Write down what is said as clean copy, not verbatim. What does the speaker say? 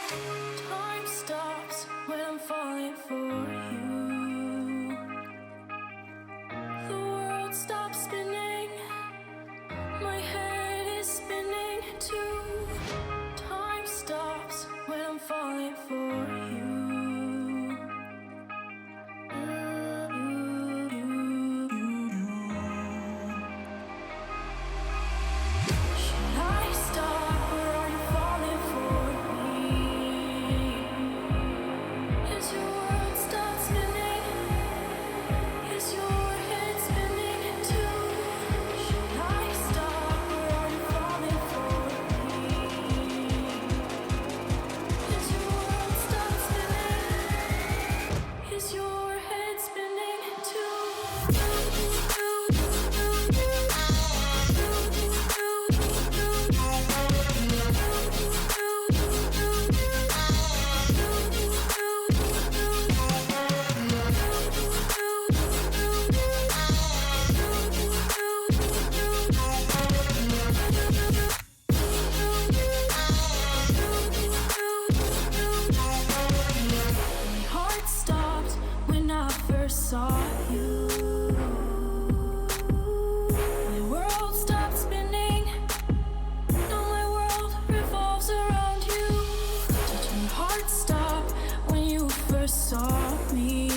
Time stops when I'm falling for you. The world stops spinning. My head is spinning too. Time stops when I'm falling for you. Should I stop or are you falling for me? Is your world stop spinning? Is your head spinning too? Should I stop or are you falling for me? Is your world stop spinning? Is your head spinning too? My heart stopped when I first saw you. My world stopped spinning. Now my world revolves around you. Did your heart stop when you first saw me?